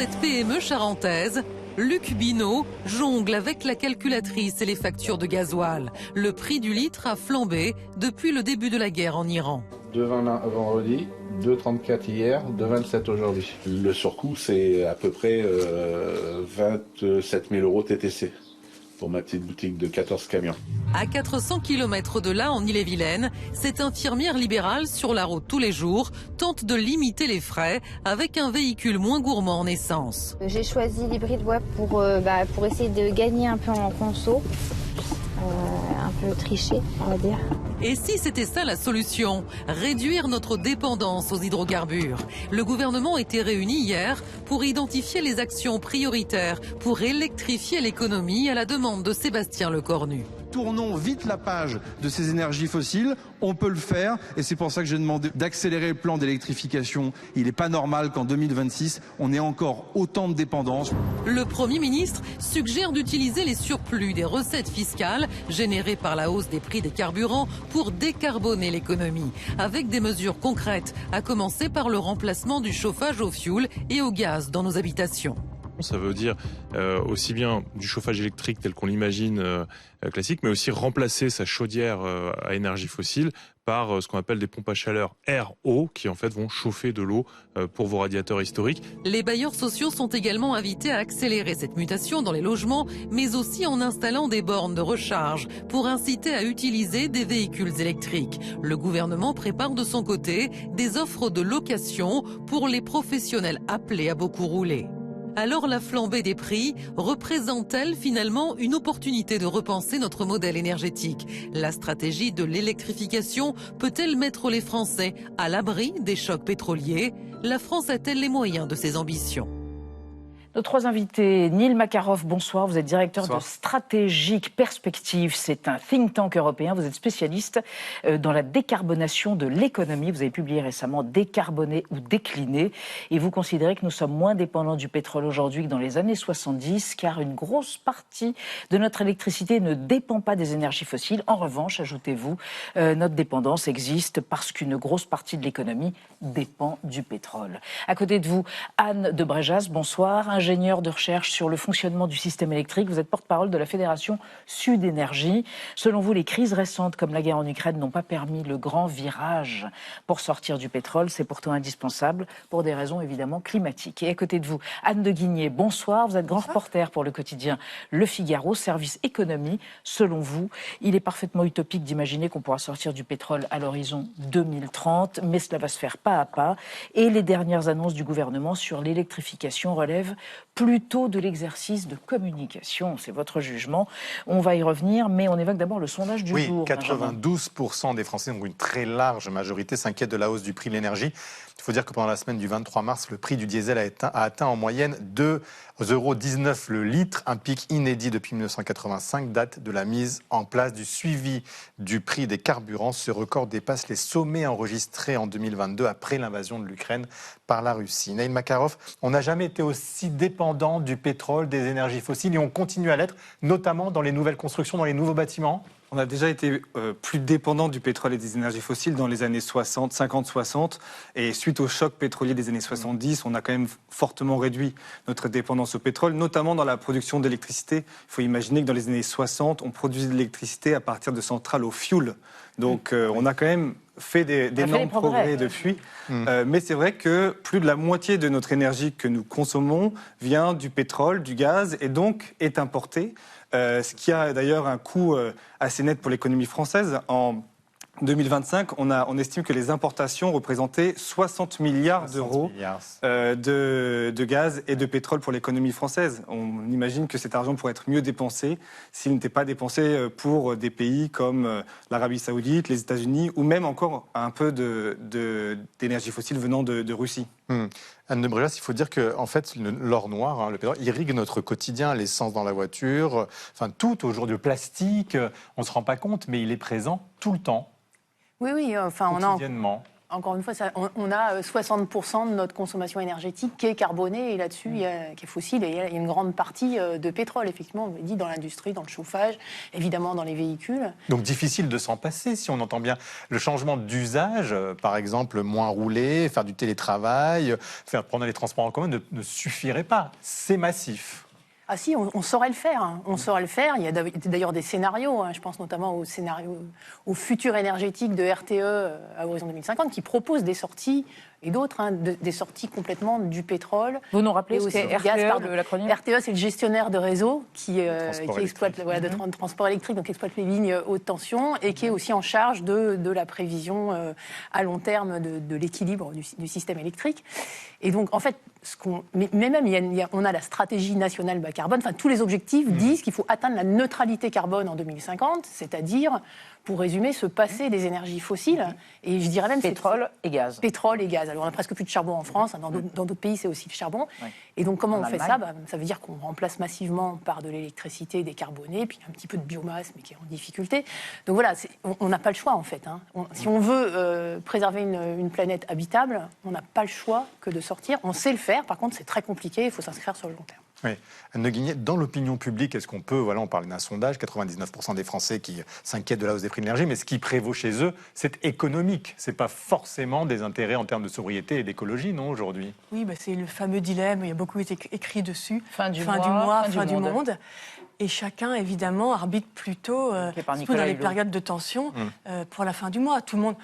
cette PME charentaise, Luc Binot jongle avec la calculatrice et les factures de gasoil. Le prix du litre a flambé depuis le début de la guerre en Iran. 2,20 vendredi, 2,34 hier, 2,27 aujourd'hui. Le surcoût, c'est à peu près 27 000 € TTC pour ma petite boutique de 14 camions. À 400 km de là, en Ille-et-Vilaine, cette infirmière libérale sur la route tous les jours tente de limiter les frais avec un véhicule moins gourmand en essence. J'ai choisi l'hybride web pour essayer de gagner un peu en conso. Un peu tricher, on va dire. Et si c'était ça la solution, réduire notre dépendance aux hydrocarbures? Le gouvernement était réuni hier pour identifier les actions prioritaires pour électrifier l'économie à la demande de Sébastien Lecornu. Tournons vite la page de ces énergies fossiles, on peut le faire et c'est pour ça que j'ai demandé d'accélérer le plan d'électrification. Il n'est pas normal qu'en 2026, on ait encore autant de dépendance. Le Premier ministre suggère d'utiliser les surplus des recettes fiscales générées par la hausse des prix des carburants pour décarboner l'économie, avec des mesures concrètes, à commencer par le remplacement du chauffage au fioul et au gaz dans nos habitations. Ça veut dire aussi bien du chauffage électrique tel qu'on l'imagine classique, mais aussi remplacer sa chaudière à énergie fossile par ce qu'on appelle des pompes à chaleur air-eau qui en fait vont chauffer de l'eau pour vos radiateurs historiques. Les bailleurs sociaux sont également invités à accélérer cette mutation dans les logements, mais aussi en installant des bornes de recharge pour inciter à utiliser des véhicules électriques. Le gouvernement prépare de son côté des offres de location pour les professionnels appelés à beaucoup rouler. Alors la flambée des prix représente-t-elle finalement une opportunité de repenser notre modèle énergétique? La stratégie de l'électrification peut-elle mettre les Français à l'abri des chocs pétroliers? La France a-t-elle les moyens de ses ambitions? Nos trois invités, Neil Makarov, bonsoir. Vous êtes directeur de Stratégique Perspective. C'est un think tank européen. Vous êtes spécialiste dans la décarbonation de l'économie. Vous avez publié récemment Décarboner ou décliner. Et vous considérez que nous sommes moins dépendants du pétrole aujourd'hui que dans les années 70, car une grosse partie de notre électricité ne dépend pas des énergies fossiles. En revanche, ajoutez-vous, notre dépendance existe parce qu'une grosse partie de l'économie dépend du pétrole. À côté de vous, Anne de Bréjas, bonsoir. Ingénieur de recherche sur le fonctionnement du système électrique. Vous êtes porte-parole de la Fédération Sud Énergie. Selon vous, les crises récentes comme la guerre en Ukraine n'ont pas permis le grand virage pour sortir du pétrole. C'est pourtant indispensable pour des raisons évidemment climatiques. Et à côté de vous, Anne de Guigné, bonsoir. Vous êtes grand reporter pour le quotidien Le Figaro, service économie. Selon vous, il est parfaitement utopique d'imaginer qu'on pourra sortir du pétrole à l'horizon 2030, mais cela va se faire pas à pas. Et les dernières annonces du gouvernement sur l'électrification relèvent plutôt de l'exercice de communication. C'est votre jugement. On va y revenir, mais on évoque d'abord le sondage du jour. 92% des Français, donc une très large majorité, s'inquiètent de la hausse du prix de l'énergie. Il faut dire que pendant la semaine du 23 mars, le prix du diesel a atteint en moyenne 2,19 € le litre, un pic inédit depuis 1985, date de la mise en place du suivi du prix des carburants. Ce record dépasse les sommets enregistrés en 2022 après l'invasion de l'Ukraine par la Russie. Neil Makarov, on n'a jamais été aussi dépendant du pétrole, des énergies fossiles et on continue à l'être, notamment dans les nouvelles constructions, dans les nouveaux bâtiments. On a déjà été plus dépendant du pétrole et des énergies fossiles dans les années 50-60. Et suite au choc pétrolier des années 70, on a quand même fortement réduit notre dépendance au pétrole, notamment dans la production d'électricité. Il faut imaginer que dans les années 60, on produisait de l'électricité à partir de centrales au fioul. Donc on a quand même fait d'énormes progrès depuis. Mais c'est vrai que plus de la moitié de notre énergie que nous consommons vient du pétrole, du gaz, et donc est importée. Ce qui a d'ailleurs un coût assez net pour l'économie française. En 2025, on estime que les importations représentaient 60 milliards d'euros de gaz et de pétrole pour l'économie française. On imagine que cet argent pourrait être mieux dépensé s'il n'était pas dépensé pour des pays comme l'Arabie Saoudite, les États-Unis ou même encore un peu d'énergie fossile venant de Russie. Anne de Bréjas, il faut dire que en fait, l'or noir, le pétrole, irrigue notre quotidien, l'essence dans la voiture, enfin tout aujourd'hui, le plastique, on ne se rend pas compte, mais il est présent tout le temps. Oui, enfin quotidiennement. Encore une fois, on a 60% de notre consommation énergétique qui est carbonée et là-dessus, qui est fossile. Et il y a une grande partie de pétrole, effectivement, on l'a dit, dans l'industrie, dans le chauffage, évidemment dans les véhicules. Donc difficile de s'en passer si on entend bien le changement d'usage, par exemple moins rouler, faire du télétravail, prendre les transports en commun ne suffirait pas. C'est massif. Ah si, on saurait le faire. On saurait le faire. Il y a d'ailleurs des scénarios. Je pense notamment au futur énergétique de RTE à horizon 2050 qui propose des sorties et d'autres, des sorties complètement du pétrole. Vous nous rappelez ce qu'est RTE, l'acronyme ? RTE, c'est le gestionnaire de réseau qui exploite de transport électrique, donc exploite les lignes haute tension et qui est aussi en charge de la prévision à long terme de l'équilibre du système électrique. Et donc, en fait, on a la stratégie nationale bas carbone. Enfin, tous les objectifs disent qu'il faut atteindre la neutralité carbone en 2050, c'est-à-dire, pour résumer, se passer des énergies fossiles. Et je dirais même pétrole et gaz. Pétrole et gaz. Alors, on n'a presque plus de charbon en France. Dans d'autres pays, c'est aussi le charbon. Oui. Et donc, comment on fait ça ? Ça veut dire qu'on remplace massivement par de l'électricité décarbonée, puis un petit peu de biomasse, mais qui est en difficulté. Donc voilà, on n'a pas le choix, en fait. Si on veut préserver une planète habitable, on n'a pas le choix que de sortir. On sait le faire. Par contre, c'est très compliqué. Il faut s'inscrire sur le long terme. Oui. Anne Le Guignet, dans l'opinion publique, est-ce qu'on peut, on parle d'un sondage, 99% des Français qui s'inquiètent de la hausse des prix de l'énergie, mais ce qui prévaut chez eux, c'est économique. Ce n'est pas forcément des intérêts en termes de sobriété et d'écologie, non, aujourd'hui ? Oui, c'est le fameux dilemme, il y a beaucoup été écrit dessus. Fin du mois, fin du monde. Et chacun, évidemment, arbitre plutôt, surtout dans les périodes de tension, pour la fin du mois. Tout le monde...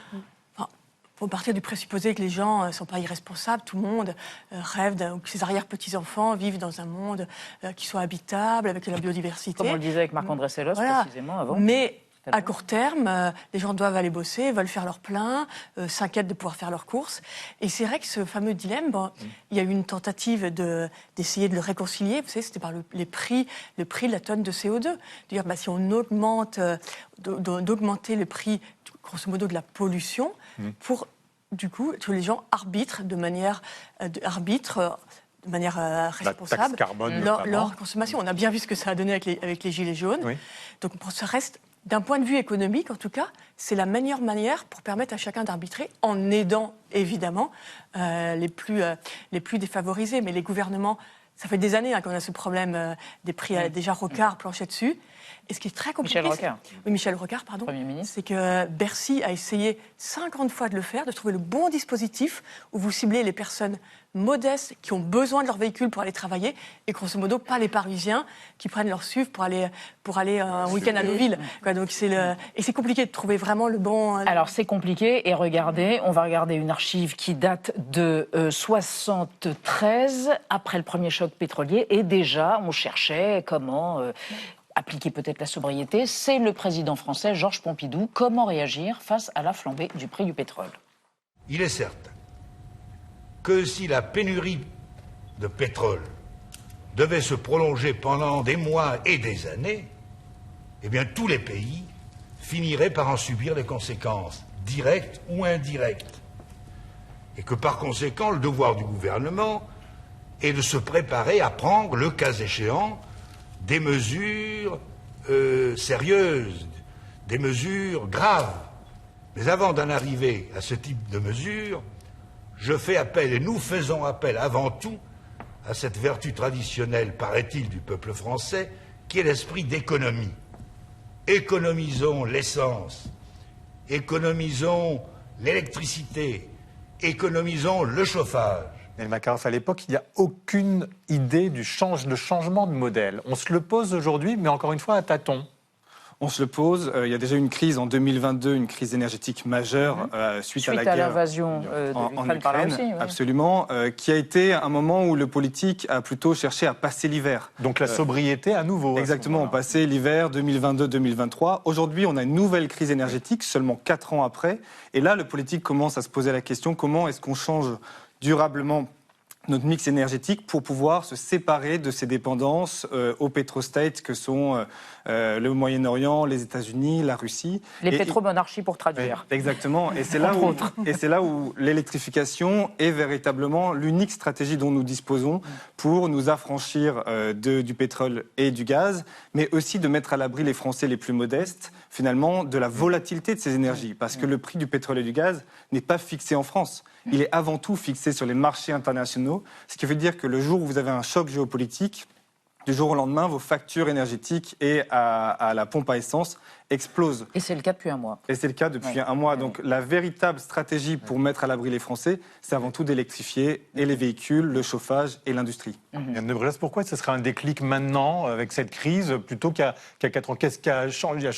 Il faut partir du présupposé que les gens ne sont pas irresponsables. Tout le monde rêve que ses arrière-petits-enfants vivent dans un monde qui soit habitable, avec de la biodiversité. Comme on le disait avec Marc-André Sellos, précisément, avant. Mais à court terme, les gens doivent aller bosser, veulent faire leur plein, s'inquiètent de pouvoir faire leurs courses. Et c'est vrai que ce fameux dilemme, il y a eu une tentative d'essayer de le réconcilier. Vous savez, c'était par le prix de la tonne de CO2. Dire, si on augmente, d'augmenter le prix, grosso modo, de la pollution, pour, du coup, que les gens arbitrent de manière responsable leur consommation. On a bien vu ce que ça a donné avec les Gilets jaunes. Oui. Donc ça reste, d'un point de vue économique en tout cas, c'est la meilleure manière pour permettre à chacun d'arbitrer en aidant évidemment les plus défavorisés. Mais les gouvernements, ça fait des années qu'on a ce problème des prix déjà Rocard planché dessus. Et ce qui est très compliqué, Michel Rocard, pardon, c'est que Bercy a essayé 50 fois de le faire, de trouver le bon dispositif où vous ciblez les personnes modestes qui ont besoin de leur véhicule pour aller travailler et grosso modo pas les Parisiens qui prennent leur SUV pour aller un week-end à Deauville. Donc et c'est compliqué de trouver vraiment le bon... Alors c'est compliqué et on va regarder une archive qui date de 73, après le premier choc pétrolier, et déjà on cherchait comment... appliquer peut-être la sobriété, c'est le président français Georges Pompidou. Comment réagir face à la flambée du prix du pétrole ? Il est certain que si la pénurie de pétrole devait se prolonger pendant des mois et des années, eh bien tous les pays finiraient par en subir les conséquences, directes ou indirectes. Et que par conséquent, le devoir du gouvernement est de se préparer à prendre, le cas échéant, des mesures sérieuses, des mesures graves. Mais avant d'en arriver à ce type de mesures, je fais appel, et nous faisons appel avant tout, à cette vertu traditionnelle, paraît-il, du peuple français, qui est l'esprit d'économie. Économisons l'essence, économisons l'électricité, économisons le chauffage. Et Makarov, à l'époque, il n'y a aucune idée de changement de modèle. On se le pose aujourd'hui, mais encore une fois à tâtons. On se le pose. Il y a déjà eu une crise en 2022, une crise énergétique majeure suite à la guerre l'invasion en Ukraine, absolument, qui a été un moment où le politique a plutôt cherché à passer l'hiver. Donc la sobriété à nouveau. Exactement, on passait l'hiver 2022-2023. Aujourd'hui, on a une nouvelle crise énergétique, seulement 4 ans après. Et là, le politique commence à se poser la question, comment est-ce qu'on change durablement notre mix énergétique pour pouvoir se séparer de ces dépendances aux pétrostates que sont le Moyen-Orient, les États-Unis, la Russie. Les pétromonarchies pour traduire. Exactement. Et c'est là où l'électrification est véritablement l'unique stratégie dont nous disposons pour nous affranchir du pétrole et du gaz, mais aussi de mettre à l'abri les Français les plus modestes, finalement, de la volatilité de ces énergies. Parce que le prix du pétrole et du gaz n'est pas fixé en France. Il est avant tout fixé sur les marchés internationaux, ce qui veut dire que le jour où vous avez un choc géopolitique, du jour au lendemain, vos factures énergétiques et à la pompe à essence explosent. Et c'est le cas depuis un mois. Et c'est le cas depuis un mois. Donc la véritable stratégie pour mettre à l'abri les Français, c'est avant tout d'électrifier et les véhicules, le chauffage et l'industrie. Yann de Brélaz, pourquoi ce serait un déclic maintenant avec cette crise plutôt qu'à 4 ans? Qu'est-ce qui a changé?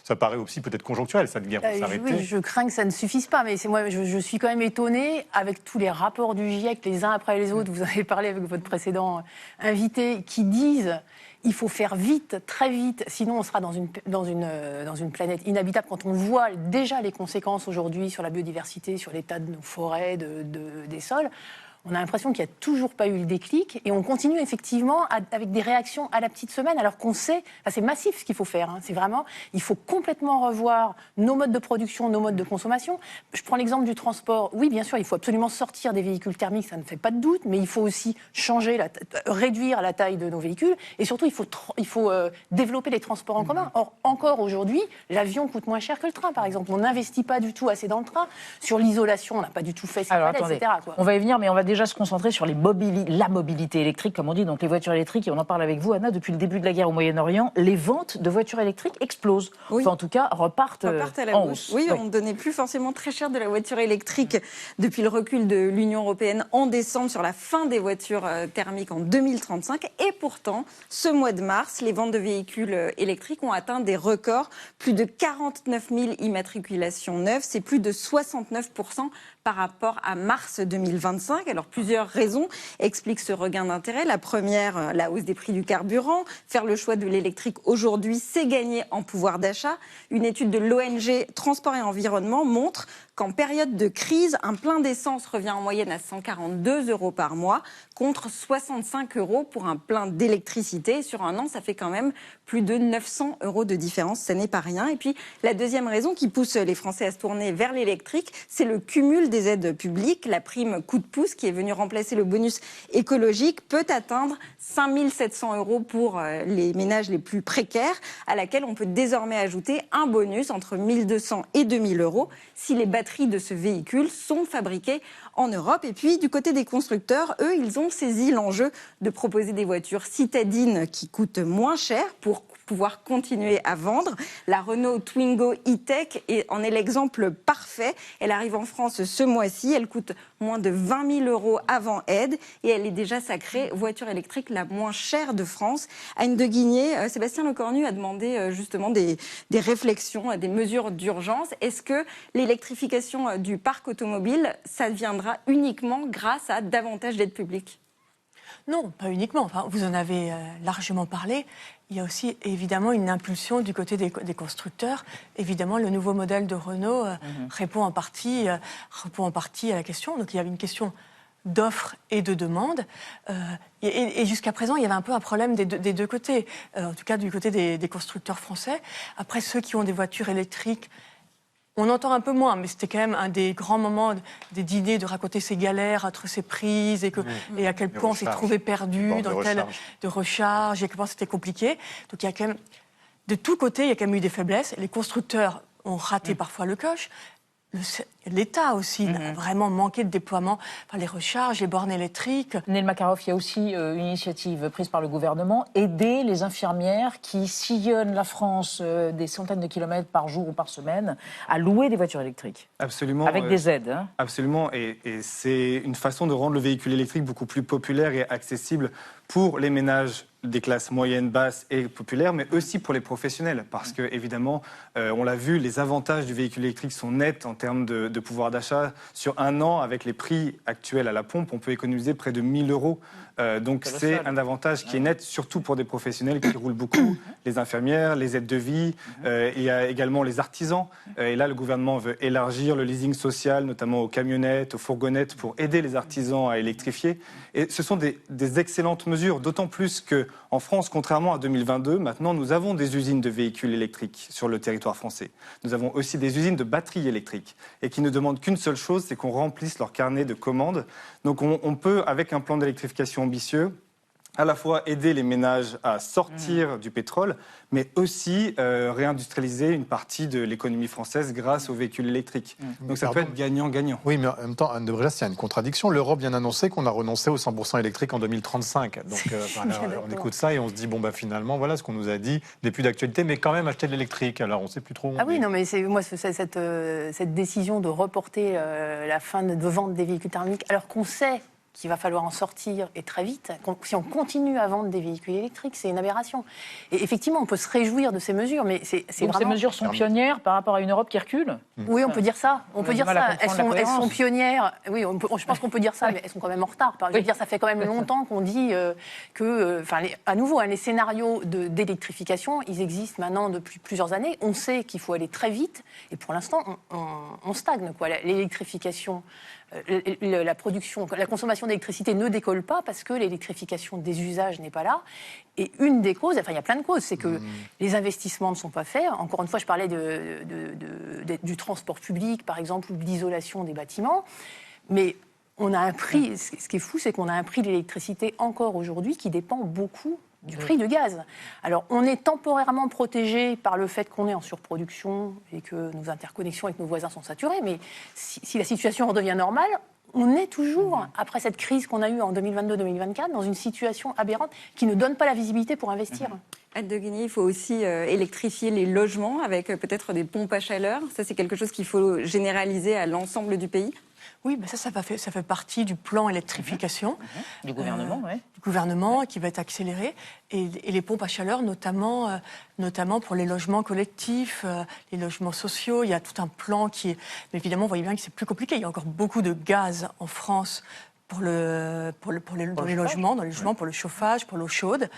Ça paraît aussi peut-être conjoncturel, cette guerre pour s'arrêter. Oui, je crains que ça ne suffise pas, mais moi, je suis quand même étonnée avec tous les rapports du GIEC, les uns après les autres. Vous avez parlé avec votre précédent invité, qui disent il faut faire vite, très vite, sinon on sera dans une planète inhabitable. Quand on voit déjà les conséquences aujourd'hui sur la biodiversité, sur l'état de nos forêts, des sols, on a l'impression qu'il n'y a toujours pas eu le déclic et on continue effectivement avec des réactions à la petite semaine alors qu'on sait, c'est massif ce qu'il faut faire. C'est vraiment, il faut complètement revoir nos modes de production, nos modes de consommation. Je prends l'exemple du transport. Oui, bien sûr, il faut absolument sortir des véhicules thermiques, ça ne fait pas de doute, mais il faut aussi réduire la taille de nos véhicules et surtout il faut développer les transports en commun. Or, encore aujourd'hui, l'avion coûte moins cher que le train, par exemple. On n'investit pas du tout assez dans le train. Sur l'isolation, on n'a pas du tout fait ce qu'il fallait, etc. On va y venir, mais on va déjà se concentrer sur la mobilité électrique, comme on dit, donc les voitures électriques. Et on en parle avec vous, Anna, depuis le début de la guerre au Moyen-Orient, les ventes de voitures électriques explosent. Oui. Enfin, en tout cas, repartent à la en hausse. hausse. Oui, on ne donnait plus forcément très cher de la voiture électrique depuis le recul de l'Union européenne en décembre sur la fin des voitures thermiques en 2035. Et pourtant, ce mois de mars, les ventes de véhicules électriques ont atteint des records. Plus de 49 000 immatriculations neuves, c'est plus de 69% par rapport à mars 2025. Alors, plusieurs raisons expliquent ce regain d'intérêt. La première, la hausse des prix du carburant. Faire le choix de l'électrique aujourd'hui, c'est gagner en pouvoir d'achat. Une étude de l'ONG Transport et Environnement montre qu'en période de crise, un plein d'essence revient en moyenne à 142 € par mois, contre 65 € pour un plein d'électricité. Sur un an, ça fait quand même plus de 900 € de différence. Ça n'est pas rien. Et puis, la deuxième raison qui pousse les Français à se tourner vers l'électrique, c'est le cumul des aides publiques. La prime coup de pouce, qui est venue remplacer le bonus écologique, peut atteindre 5 700 € pour les ménages les plus précaires, à laquelle on peut désormais ajouter un bonus entre 1 200 et 2 000 € si les batteries de ce véhicule sont fabriquées en Europe. Et puis, du côté des constructeurs, eux, ils ont saisi l'enjeu de proposer des voitures citadines qui coûtent moins cher pour pouvoir continuer à vendre. La Renault Twingo E-Tech en est l'exemple parfait. Elle arrive en France ce mois-ci. Elle coûte moins de 20 000 € avant aide et elle est déjà sacrée voiture électrique la moins chère de France. Anne de Guigné, Sébastien Lecornu a demandé justement des réflexions, des mesures d'urgence. Est-ce que l'électrification du parc automobile, ça viendra uniquement grâce à davantage d'aides publiques ? Non, pas uniquement. Enfin, vous en avez largement parlé. Il y a aussi évidemment une impulsion du côté des constructeurs. Évidemment, le nouveau modèle de Renault répond en partie à la question. Donc il y avait une question d'offre et de demande. Et jusqu'à présent, il y avait un peu un problème des deux côtés. En tout cas, du côté des constructeurs français. Après, ceux qui ont des voitures électriques, on entend un peu moins, mais c'était quand même un des grands moments des dîners de raconter ces galères entre ces prises et à quel point on s'est trouvé perdu dans de recharge et à quel point c'était compliqué. Donc il y a quand même, de tous côtés, il y a quand même eu des faiblesses. Les constructeurs ont raté parfois le coche. L'État aussi a vraiment manqué de déploiement, les recharges, les bornes électriques. Neil Makarov, il y a aussi une initiative prise par le gouvernement, aider les infirmières qui sillonnent la France des centaines de kilomètres par jour ou par semaine à louer des voitures électriques. Absolument. Avec des aides. Hein. Absolument. Et c'est une façon de rendre le véhicule électrique beaucoup plus populaire et accessible pour les ménages des classes moyennes, basses et populaires, mais aussi pour les professionnels. Parce que, évidemment, on l'a vu, les avantages du véhicule électrique sont nets en termes de de pouvoir d'achat. Sur un an, avec les prix actuels à la pompe, on peut économiser près de 1 000 €. Donc c'est un avantage qui est net, surtout pour des professionnels qui roulent beaucoup, les infirmières, les aides de vie, il y a également les artisans. Et là, le gouvernement veut élargir le leasing social, notamment aux camionnettes, aux fourgonnettes, pour aider les artisans à électrifier. Et ce sont des excellentes mesures, d'autant plus qu'en France, contrairement à 2022, maintenant nous avons des usines de véhicules électriques sur le territoire français. Nous avons aussi des usines de batteries électriques et qui ne demandent qu'une seule chose, c'est qu'on remplisse leur carnet de commandes. Donc on peut, avec un plan d'électrification ambitieux, à la fois aider les ménages à sortir du pétrole, mais aussi réindustrialiser une partie de l'économie française grâce aux véhicules électriques. Donc ça peut être gagnant-gagnant. Oui, mais en même temps, Anne de Bréjas, il y a une contradiction. L'Europe vient d'annoncer qu'on a renoncé au 100% électrique en 2035. Donc on écoute ça et on se dit, finalement, voilà ce qu'on nous a dit, des plus d'actualité, mais quand même acheter de l'électrique. Alors on ne sait plus trop où on est. Non, mais cette décision de reporter la fin de vente des véhicules thermiques, alors qu'on sait qu'il va falloir en sortir, et très vite. Si on continue à vendre des véhicules électriques, c'est une aberration. Et effectivement, on peut se réjouir de ces mesures, mais c'est vraiment... Ces mesures sont pionnières par rapport à une Europe qui recule ? Oui, on peut dire ça. Elles sont pionnières. Oui, je pense qu'on peut dire ça, mais elles sont quand même en retard. Je veux dire, ça fait quand même longtemps qu'on dit à nouveau, les scénarios d'électrification, ils existent maintenant depuis plusieurs années. On sait qu'il faut aller très vite, et pour l'instant, on stagne. L'électrification... la consommation d'électricité ne décolle pas parce que l'électrification des usages n'est pas là. Et une des causes, il y a plein de causes, c'est que les investissements ne sont pas faits. Encore une fois, je parlais du transport public, par exemple, ou de l'isolation des bâtiments. Mais on a un prix, ce qui est fou, c'est qu'on a un prix de l'électricité encore aujourd'hui qui dépend beaucoup du prix du gaz. Alors, on est temporairement protégé par le fait qu'on est en surproduction et que nos interconnexions avec nos voisins sont saturées, mais si la situation redevient normale, on est toujours, après cette crise qu'on a eue en 2022-2024, dans une situation aberrante qui ne donne pas la visibilité pour investir. Anne de Guigné, il faut aussi électrifier les logements avec peut-être des pompes à chaleur. Ça, c'est quelque chose qu'il faut généraliser à l'ensemble du pays. Oui, mais ça fait partie du plan électrification. Du gouvernement, oui. Du gouvernement qui va être accéléré. Et les pompes à chaleur, notamment pour les logements collectifs, les logements sociaux. Il y a tout un plan qui est... Mais évidemment, vous voyez bien que c'est plus compliqué. Il y a encore beaucoup de gaz en France pour les logements, pour le chauffage, pour l'eau chaude.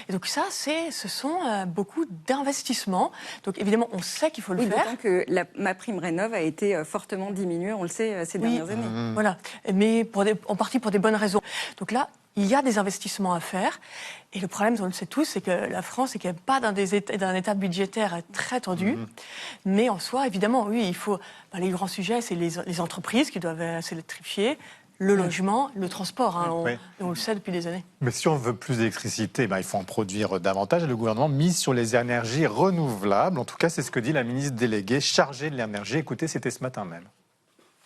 Et donc ça, ce sont beaucoup d'investissements. Donc évidemment, on sait qu'il faut le faire. D'autant que ma prime rénov a été fortement diminuée, on le sait, ces dernières années. Voilà, mais en partie pour des bonnes raisons. Donc là, il y a des investissements à faire. Et le problème, on le sait tous, c'est que la France n'est quand même pas d'un état budgétaire très tendu. Mais en soi, évidemment, oui, il faut... les grands sujets, c'est les entreprises qui doivent s'électrifier, le logement, le transport, on le sait depuis des années. Mais si on veut plus d'électricité, il faut en produire davantage. Et le gouvernement mise sur les énergies renouvelables. En tout cas, c'est ce que dit la ministre déléguée chargée de l'énergie. Écoutez, c'était ce matin même.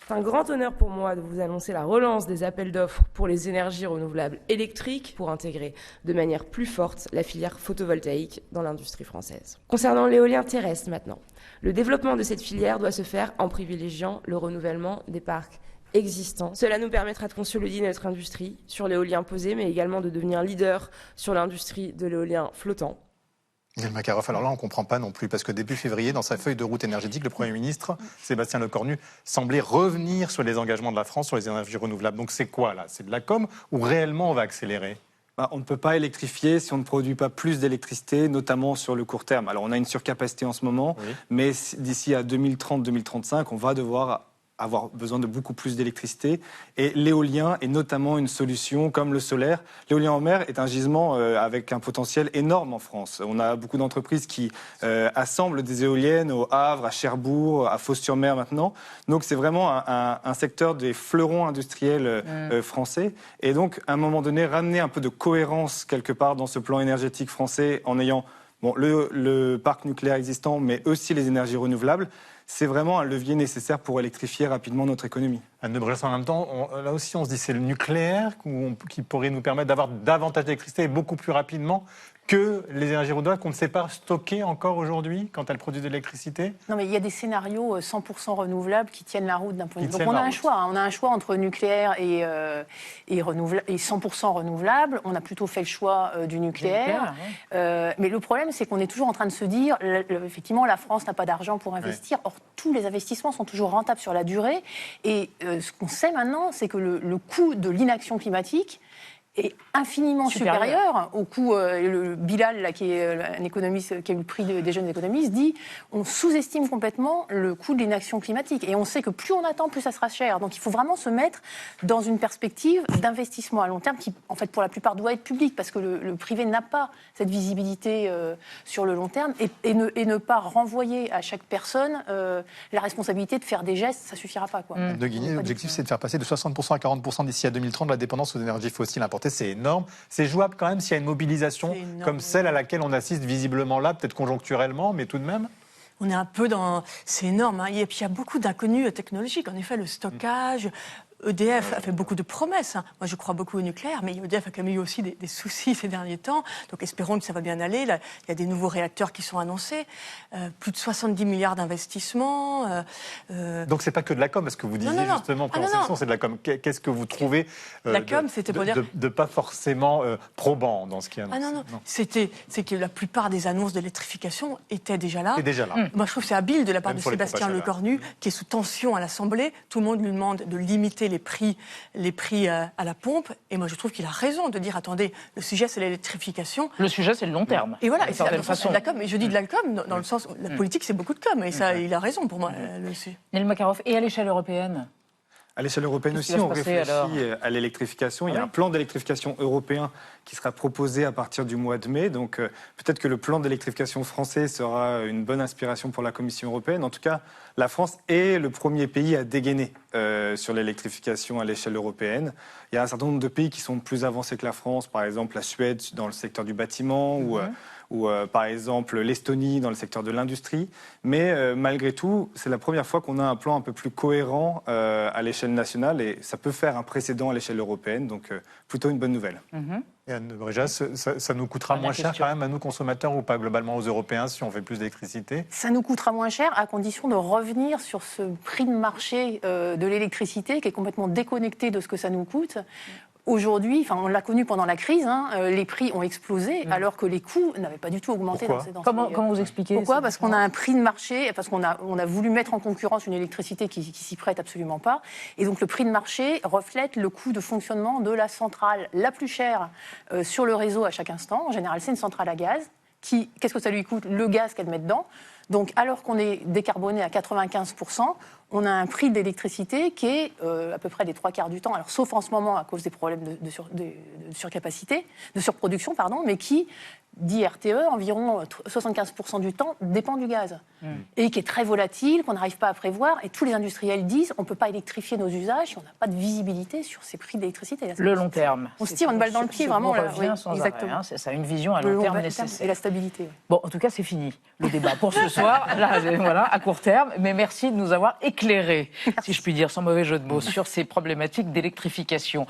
C'est un grand honneur pour moi de vous annoncer la relance des appels d'offres pour les énergies renouvelables électriques pour intégrer de manière plus forte la filière photovoltaïque dans l'industrie française. Concernant l'éolien terrestre maintenant, le développement de cette filière doit se faire en privilégiant le renouvellement des parcs existants. Cela nous permettra de consolider notre industrie sur l'éolien posé, mais également de devenir leader sur l'industrie de l'éolien flottant. Neil Makarov, alors là, on ne comprend pas non plus, parce que début février, dans sa feuille de route énergétique, le Premier ministre, Sébastien Lecornu, semblait revenir sur les engagements de la France sur les énergies renouvelables. Donc c'est quoi, là ? C'est de la com ou réellement on va accélérer ? On ne peut pas électrifier si on ne produit pas plus d'électricité, notamment sur le court terme. Alors on a une surcapacité en ce moment, mais d'ici à 2030-2035, on va devoir avoir besoin de beaucoup plus d'électricité. Et l'éolien est notamment une solution comme le solaire. L'éolien en mer est un gisement avec un potentiel énorme en France. On a beaucoup d'entreprises qui assemblent des éoliennes au Havre, à Cherbourg, à Fos-sur-Mer maintenant. Donc c'est vraiment un secteur des fleurons industriels français. Et donc à un moment donné, ramener un peu de cohérence quelque part dans ce plan énergétique français en ayant le parc nucléaire existant, mais aussi les énergies renouvelables, c'est vraiment un levier nécessaire pour électrifier rapidement notre économie. Anne de Bréjas, en même temps, là aussi, on se dit c'est le nucléaire qui pourrait nous permettre d'avoir davantage d'électricité et beaucoup plus rapidement que les énergies renouvelables qu'on ne sait pas stocker encore aujourd'hui quand elles produisent de l'électricité? Non, mais il y a des scénarios 100% renouvelables qui tiennent la route d'un point de vue. Donc on a un choix. On a un choix entre nucléaire et 100% renouvelable. On a plutôt fait le choix du nucléaire. Mais le problème, c'est qu'on est toujours en train de se dire, effectivement, la France n'a pas d'argent pour investir. Or, tous les investissements sont toujours rentables sur la durée. Et ce qu'on sait maintenant, c'est que le coût de l'inaction climatique est infiniment supérieur au coût. Le Bilal, là, qui est un économiste qui a eu le prix des jeunes économistes, dit on sous-estime complètement le coût de l'inaction climatique. Et on sait que plus on attend, plus ça sera cher. Donc il faut vraiment se mettre dans une perspective d'investissement à long terme qui, en fait, pour la plupart, doit être public parce que le privé n'a pas cette visibilité sur le long terme et ne pas renvoyer à chaque personne la responsabilité de faire des gestes, ça suffira pas. Quoi. De Guigné, l'objectif, c'est de faire passer de 60% à 40% d'ici à 2030 la dépendance aux énergies fossiles importées. C'est énorme. C'est jouable quand même s'il y a une mobilisation comme celle à laquelle on assiste visiblement là, peut-être conjoncturellement, mais tout de même. On est un peu dans... C'est énorme. Hein. Et puis il y a beaucoup d'inconnus technologiques. En effet, le stockage... EDF a fait beaucoup de promesses. Hein. Moi, je crois beaucoup au nucléaire, mais EDF a quand même eu aussi des soucis ces derniers temps. Donc, espérons que ça va bien aller. Là, il y a des nouveaux réacteurs qui sont annoncés. Plus de 70 milliards d'investissements. Donc, c'est pas que de la com, parce que vous disiez justement, c'est de la com. Qu'est-ce que vous trouvez la com, c'était pour dire... de pas forcément probant dans ce qui est annoncé? Non. C'est que la plupart des annonces d'électrification étaient déjà là. Déjà là. Moi, je trouve que c'est habile de la part de Sébastien Lecornu, qui est sous tension à l'Assemblée. Tout le monde lui demande de limiter les prix à la pompe. Et moi, je trouve qu'il a raison de dire, attendez, le sujet, c'est l'électrification. Le sujet, c'est le long terme. Et voilà, et c'est de la com. Et je dis de la com dans le sens où la politique, c'est beaucoup de com. Et ça, il a raison pour moi. Neil Makarov, et à l'échelle européenne? À l'échelle européenne aussi, on réfléchit à l'électrification. Il y a un plan d'électrification européen qui sera proposé à partir du mois de mai. Donc peut-être que le plan d'électrification français sera une bonne inspiration pour la Commission européenne. En tout cas, la France est le premier pays à dégainer sur l'électrification à l'échelle européenne. Il y a un certain nombre de pays qui sont plus avancés que la France, par exemple la Suède dans le secteur du bâtiment ou par exemple l'Estonie dans le secteur de l'industrie. Mais malgré tout, c'est la première fois qu'on a un plan un peu plus cohérent à l'échelle nationale et ça peut faire un précédent à l'échelle européenne, donc plutôt une bonne nouvelle. Et Anne de Bréjas, ça nous coûtera moins cher quand même à nous consommateurs ou pas globalement aux Européens si on fait plus d'électricité? Ça nous coûtera moins cher à condition de revenir sur ce prix de marché de l'électricité qui est complètement déconnecté de ce que ça nous coûte. Aujourd'hui, on l'a connu pendant la crise, les prix ont explosé alors que les coûts n'avaient pas du tout augmenté. Comment vous expliquez? Pourquoi? Parce qu'on a un prix de marché, parce qu'on a voulu mettre en concurrence une électricité qui s'y prête absolument pas. Et donc le prix de marché reflète le coût de fonctionnement de la centrale la plus chère sur le réseau à chaque instant. En général, c'est une centrale à gaz. Qu'est-ce que ça lui coûte? Le gaz qu'elle met dedans. Donc alors qu'on est décarboné à 95%, on a un prix d'électricité qui est à peu près des 3/4 du temps, alors sauf en ce moment à cause des problèmes de surcapacité, de surproduction, pardon, mais qui, dit RTE, environ 75% du temps dépend du gaz. Et qui est très volatile, qu'on n'arrive pas à prévoir. Et tous les industriels disent on ne peut pas électrifier nos usages si on n'a pas de visibilité sur ces prix d'électricité. Le long terme. On se tire une balle dans le pied, vraiment. Revient sans exactement. Arrêt, ça a une vision à long terme nécessaire. Et la stabilité. Bon, en tout cas, c'est fini, le débat pour ce soir, là, voilà, à court terme. Mais merci de nous avoir éclairés, si je puis dire, sans mauvais jeu de mots, sur ces problématiques d'électrification.